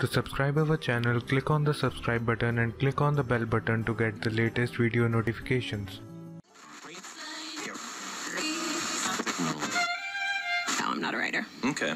To subscribe our channel, click on the subscribe button and click on the bell button to get the latest video notifications. No, I'm not a writer. Okay.